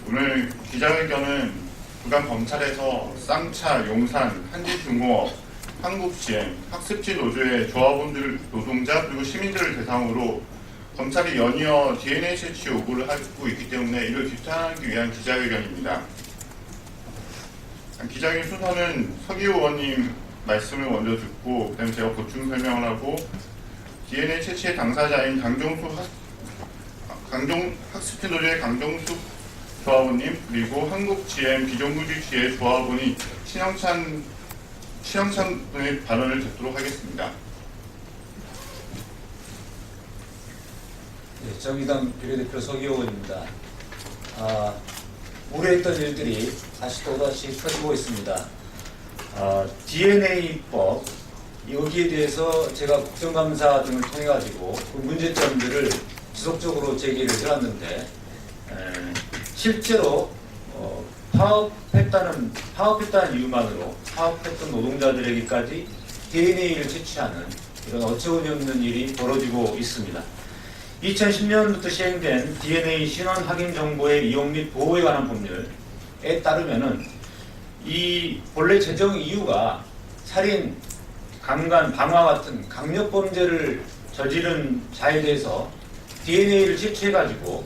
오늘 기자회견은 부산 검찰에서 쌍차, 용산, 한진중공업, 한국GM, 학습지 노조의 조합원들, 노동자 그리고 시민들을 대상으로 검찰이 연이어 DNA 채취 요구를 하고 있기 때문에 이를 규탄하기 위한 기자회견입니다. 기자회견 순서는 서기호 의원님 말씀을 먼저 듣고 그다음에 제가 보충 설명을 하고 DNA 채취의 당사자인 학습지 노조의 강정숙 조합원님 그리고 한국GM 비정규직지의 조합원이 신영찬 분의 발언을 듣도록 하겠습니다. 네, 정의당 비례대표 서기호 의원입니다. 우려했던 일들이 다시 또다시 터지고 있습니다. DNA법 여기에 대해서 제가 국정감사 등을 통해 가지고 그 문제점들을 지속적으로 제기를 해왔는데 실제로 파업했다는 이유만으로 파업했던 노동자들에게까지 DNA를 채취하는 이런 어처구니 없는 일이 벌어지고 있습니다. 2010년부터 시행된 DNA 신원 확인 정보의 이용 및 보호에 관한 법률에 따르면은 이 본래 제정 이유가 살인, 강간, 방화 같은 강력 범죄를 저지른 자에 대해서 DNA를 채취해가지고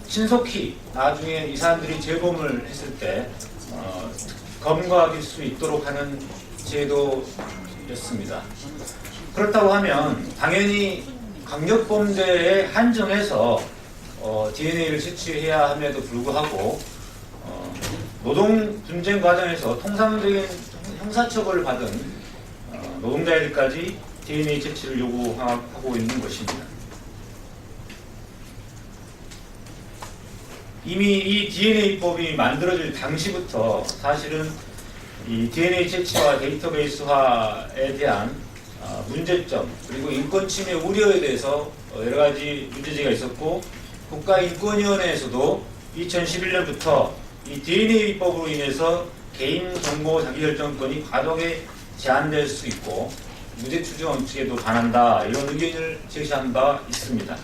신속히 나중에 이 사람들이 재범을 했을 때 검거할 수 있도록 하는 제도였습니다. 그렇다고 하면 당연히 강력범죄에 한정해서 DNA를 채취해야 함에도 불구하고 노동 분쟁 과정에서 통상적인 형사처벌을 받은 노동자들까지 DNA 채취를 요구하고 있는 것입니다. 이미 이 DNA법이 만들어질 당시부터 사실은 이 DNA 채취와 데이터베이스화에 대한 문제점 그리고 인권침해 우려에 대해서 여러 가지 문제제기가 있었고 국가인권위원회에서도 2011년부터 이 DNA법으로 인해서 개인정보 자기결정권이 과도하게 제한될 수 있고 무죄 추정 원칙에도 반한다 이런 의견을 제시한 바 있습니다.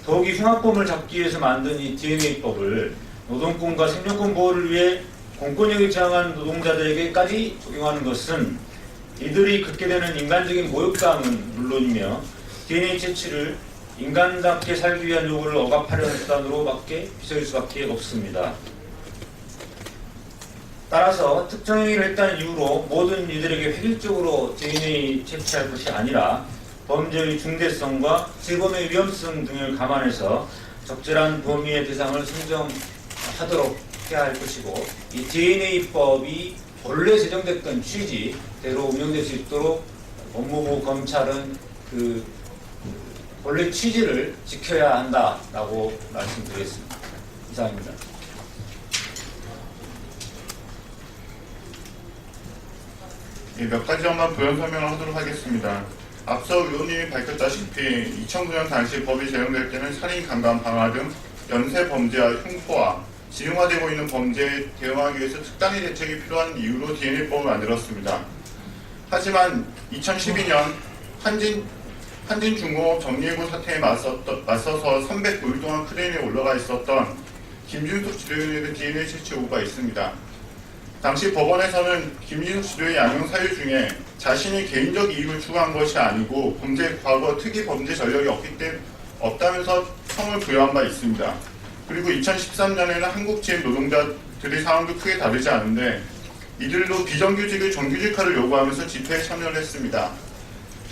더욱이 흉악범을 잡기 위해서 만든 이 DNA법을 노동권과 생존권 보호를 위해 공권력에 저항한 노동자들에게까지 적용하는 것은 이들이 겪게 되는 인간적인 모욕감은 물론이며 DNA 채취를 인간답게 살기 위한 요구를 억압하려는 수단으로밖에 비춰질 수밖에 없습니다. 따라서 특정 행위를 했다는 이유로 모든 이들에게 획일적으로 DNA 채취할 것이 아니라 범죄의 중대성과 재범의 위험성 등을 감안해서 적절한 범위의 대상을 선정하도록 해야 할 것이고 이 DNA법이 본래 제정됐던 취지대로 운영될 수 있도록 법무부 검찰은 그 본래 취지를 지켜야 한다라고 말씀드리겠습니다. 이상입니다. 몇 가지만 부연 설명을 하도록 하겠습니다. 앞서 의원님이 밝혔다시피 2009년 당시 법이 제정될 때는 살인, 강간, 방화 등 연쇄 범죄와 흉포와 진흥화되고 있는 범죄에 대응하기 위해서 특단의 대책이 필요한 이유로 DNA법을 만들었습니다. 하지만 2012년 한진중공업 정리해고 사태에 맞서서 309일 동안 크레인에 올라가 있었던 김준숙 지도위원에게 DNA 채취 요구가 있습니다. 당시 법원에서는 김진숙 지도의 양형 사유 중에 자신이 개인적 이익을 추구한 것이 아니고 과거 특이 범죄 전력이 없다면서 성을 부여한 바 있습니다. 그리고 2013년에는 한국GM 노동자들의 상황도 크게 다르지 않은데 이들도 비정규직의 정규직화를 요구하면서 집회에 참여를 했습니다.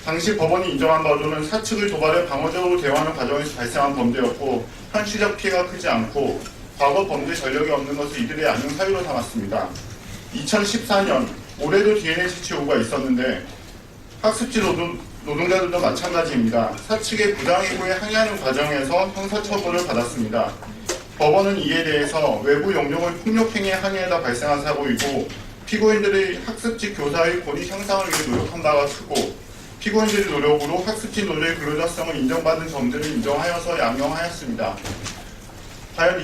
당시 법원이 인정한 바로는 사측을 도발해 방어적으로 대응하는 과정에서 발생한 범죄였고 현실적 피해가 크지 않고 과거 범죄 전력이 없는 것을 이들의 양형 사유로 삼았습니다. 2014년 올해도 DNA 채취 요구가 있었는데 학습지 노동자들도 마찬가지입니다. 사측의 부당해고에 항의하는 과정에서 형사처벌을 받았습니다. 법원은 이에 대해서 외부 영역을 폭력행위에 항의하다 발생한 사고이고 피고인들의 학습지 교사의 권위 향상을 위해 노력한 바가 크고 피고인들의 노력으로 학습지 노조의 근로자성을 인정받은 점들을 인정하여서 양형하였습니다. 과연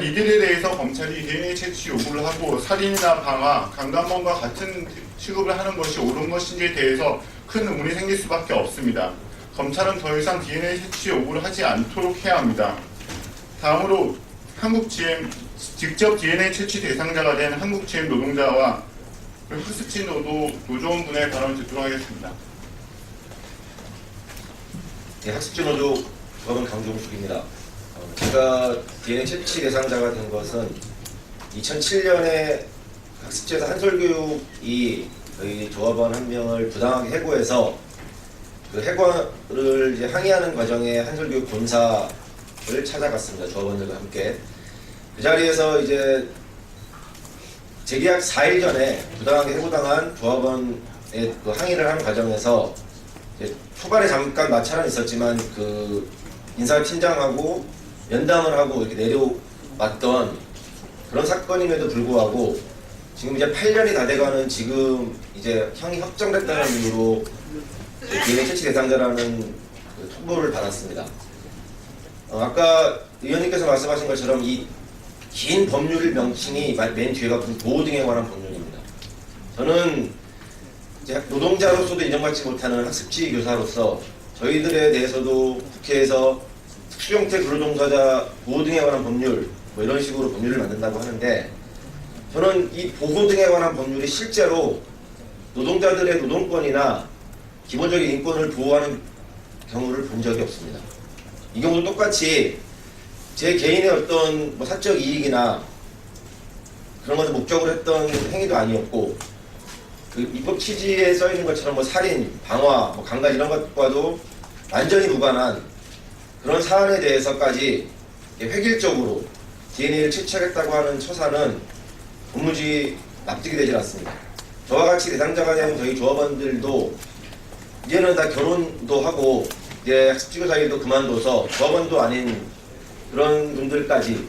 이들에 대해서 검찰이 DNA 채취 요구를 하고 살인이나 방화, 강간범과 같은 취급을 하는 것이 옳은 것인지에 대해서 큰 의문이 생길 수밖에 없습니다. 검찰은 더 이상 DNA 채취 요구를 하지 않도록 해야 합니다. 다음으로 한국GM 직접 DNA 채취 대상자가 된 한국GM 노동자와 학습지 노조원분의 발언을 듣도록 하겠습니다. 네, 학습지 노조 조합원 강종숙입니다. 제가 DNA 채취 대상자가 된 것은 2007년에 학습지에서 한솔교육이 저희 조합원 한 명을 부당하게 해고해서 그 해고를 이제 항의하는 과정에 한솔교육 본사를 찾아갔습니다. 조합원들과 함께. 그 자리에서 이제 재계약 4일 전에 부당하게 해고당한 조합원의 그 항의를 하는 과정에서 초반에 잠깐 마찰은 있었지만 그 인사팀장하고 면담을 하고 이렇게 내려왔던 그런 사건임에도 불구하고 지금 이제 8년이 다 돼가는 지금 이제 형이 확정됐다는 이유로 DNA 채취 대상자라는 그 통보를 받았습니다. 아까 의원님께서 말씀하신 것처럼 이 긴 법률 명칭이 맨 뒤에가 무슨 보호 등에 관한 법률입니다. 저는 이제 노동자로서도 인정받지 못하는 학습지 교사로서 저희들에 대해서도 국회에서 특수형태 근로종사자 보호 등에 관한 법률 뭐 이런 식으로 법률을 만든다고 하는데 저는 이 보호 등에 관한 법률이 실제로 노동자들의 노동권이나 기본적인 인권을 보호하는 경우를 본 적이 없습니다. 이 경우도 똑같이 제 개인의 어떤 뭐 사적 이익이나 그런 것을 목적으로 했던 행위도 아니었고 그 입법 취지에 써 있는 것처럼 뭐 살인, 방화, 뭐 강간 이런 것과도 완전히 무관한 그런 사안에 대해서까지 획일적으로 DNA를 채취하겠다고 하는 처사는 도무지 납득이 되질 않습니다. 저와 같이 대상자가 된 저희 조합원들도 이제는 다 결혼도 하고 이제 학습지교사 일도 그만둬서 조합원도 아닌 그런 분들까지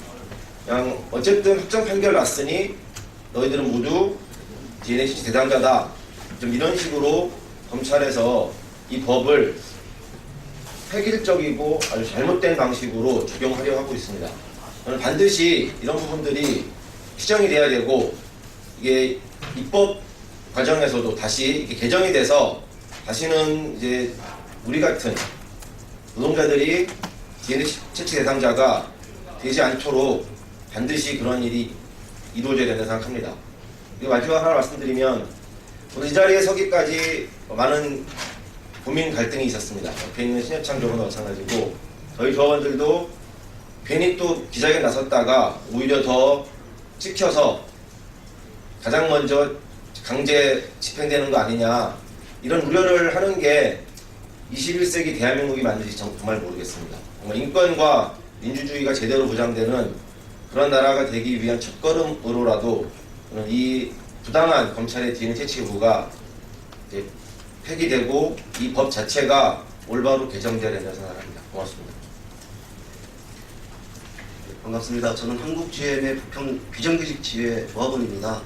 그냥 어쨌든 확정 판결 났으니 너희들은 모두 DNA 채취 대상자다. 좀 이런 식으로 검찰에서 이 법을 획일적이고 아주 잘못된 방식으로 적용하려 하고 있습니다. 저는 반드시 이런 부분들이 시정이 돼야 되고 이게 입법 과정에서도 다시 이렇게 개정이 돼서 다시는 이제 우리 같은 노동자들이 DNA 채취 대상자가 되지 않도록 반드시 그런 일이 이루어져야 된다고 생각합니다. 그리고 마지막 하나 말씀드리면 오늘 이 자리에 서기까지 많은 고민 갈등이 있었습니다. 옆에 있는 신해창 조합원도 마찬가지고 저희 조합원들도 괜히 또 기자회견 나섰다가 오히려 더 찍혀서 가장 먼저 강제 집행되는 거 아니냐 이런 우려를 하는 게 21세기 대한민국이 맞는지 정말 모르겠습니다. 정말 인권과 민주주의가 제대로 보장되는 그런 나라가 되기 위한 첫걸음으로라도 이 부당한 검찰의 DNA 채취 요구가 폐기되고 이 법 자체가 올바로 개정되어야 된다고 생각합니다. 고맙습니다. 반갑습니다. 저는 한국GM의 비정규직 지회 조합원입니다.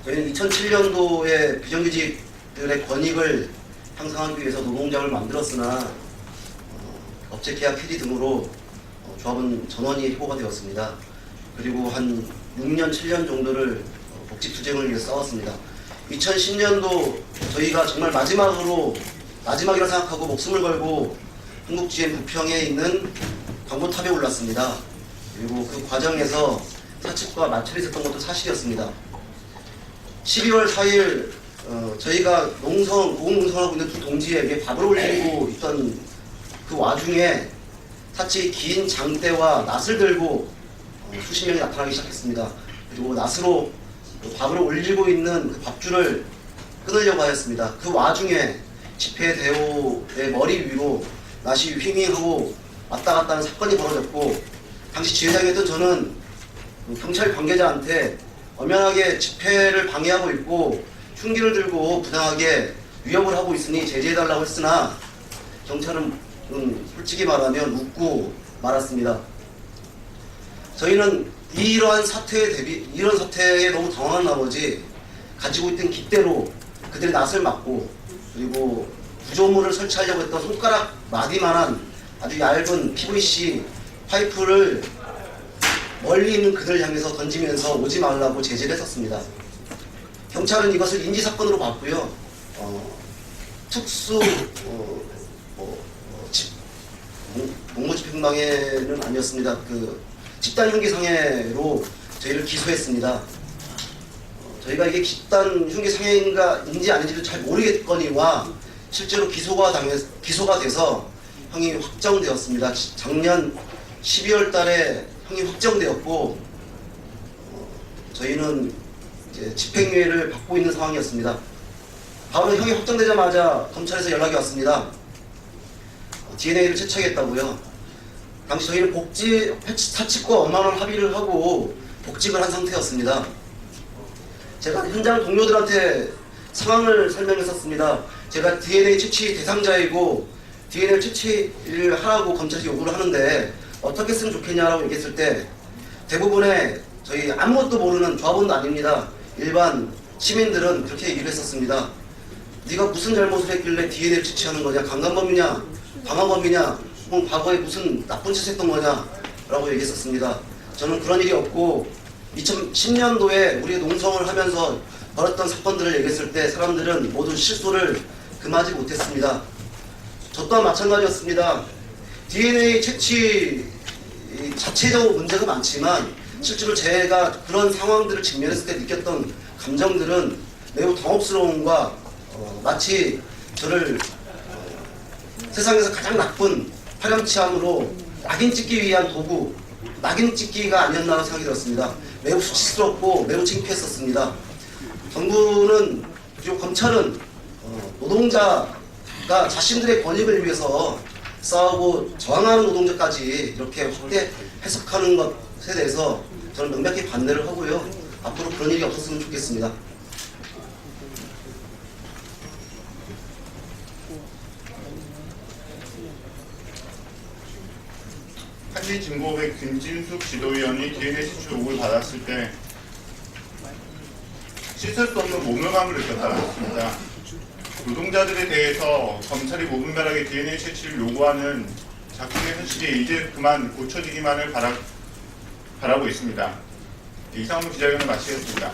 저희는 2007년도에 비정규직들의 권익을 향상하기 위해서 노동장을 만들었으나 업체 계약 폐지 등으로 조합원 전원이 해고가 되었습니다. 그리고 한 6년, 7년 정도를 복직 투쟁을 위해 싸웠습니다. 2010년도 저희가 정말 마지막이라 생각하고 목숨을 걸고 한국GM 부평에 있는 광고탑에 올랐습니다. 그리고 그 과정에서 사측과 마찰이 있었던 것도 사실이었습니다. 12월 4일 저희가 고공농성하고 있는 두 동지에게 밥을 올리고 있던 그 와중에 사측이 긴 장대와 낫을 들고 수십 명이 나타나기 시작했습니다. 그리고 낫으로 밥을 올리고 있는 그 밥줄을 끊으려고 하였습니다. 그 와중에 집회 대호의 머리 위로 낫이 휘밍하고 왔다 갔다 하는 사건이 벌어졌고 당시 지회장이었던 저는 경찰 관계자한테 엄연하게 집회를 방해하고 있고 흉기를 들고 부당하게 위협을 하고 있으니 제지해달라고 했으나 경찰은 솔직히 말하면 웃고 말았습니다. 저희는 이런 사태에 너무 당황한 나머지 가지고 있던 깃대로 그들의 낫을 막고 그리고 구조물을 설치하려고 했던 손가락 마디만한 아주 얇은 PVC 파이프를 멀리 있는 그들 향해서 던지면서 오지 말라고 제지를 했었습니다. 경찰은 이것을 인지사건으로 봤고요. 특수 공무집행방해는 아니었습니다. 그 집단 흉기상해로 저희를 기소했습니다. 저희가 이게 집단 흉기상해인지 아닌지도 잘 모르겠거니와 실제로 기소가 돼서 형이 확정되었습니다. 작년 12월 달에 형이 확정되었고 저희는 이제 집행유예를 받고 있는 상황이었습니다. 바로 형이 확정되자마자 검찰에서 연락이 왔습니다. DNA를 채취하겠다고요. 당시 저희는 복지 사측과 원만한 합의를 하고 복직을 한 상태였습니다. 제가 현장 동료들한테 상황을 설명했었습니다. 제가 DNA 채취 대상자이고 DNA를 채취를 하라고 검찰이 요구를 하는데 어떻게 쓰면 좋겠냐라고 얘기했을 때 대부분의 저희 아무것도 모르는 조합원도 아닙니다. 일반 시민들은 그렇게 얘기를 했었습니다. 네가 무슨 잘못을 했길래 DNA를 채취하는 거냐? 강간범이냐? 방화범이냐? 혹은 과거에 무슨 나쁜 짓을 했던 거냐? 라고 얘기했었습니다. 저는 그런 일이 없고 2010년도에 우리 농성을 하면서 벌었던 사건들을 얘기했을 때 사람들은 모두 실소를 금하지 못했습니다. 저 또한 마찬가지였습니다. DNA 채취 자체적으로 문제가 많지만 실제로 제가 그런 상황들을 직면했을 때 느꼈던 감정들은 매우 당혹스러움과 마치 저를 세상에서 가장 나쁜 파렴치함으로 낙인 찍기 위한 도구, 낙인 찍기가 아니었나 생각이 들었습니다. 매우 수치스럽고 매우 창피했었습니다. 정부는 그리고 검찰은 노동자가 자신들의 권익을 위해서 싸우고 저항하는 노동자까지 이렇게 확대 해석하는 것에 대해서 저는 명백히 반대를 하고요. 앞으로 그런 일이 없었으면 좋겠습니다. 한진진보회 김진숙 지도위원이 DNA 채취 요구를 받았을 때 씻을 수 없는 모멸감을 느꼈다고 했습니다. 노동자들에 대해서 검찰이 무분별하게 DNA 채취를 요구하는 작품의 현실이 이제 그만 고쳐지기만을 바라고 있습니다. 이상훈 기자회견을 마치겠습니다.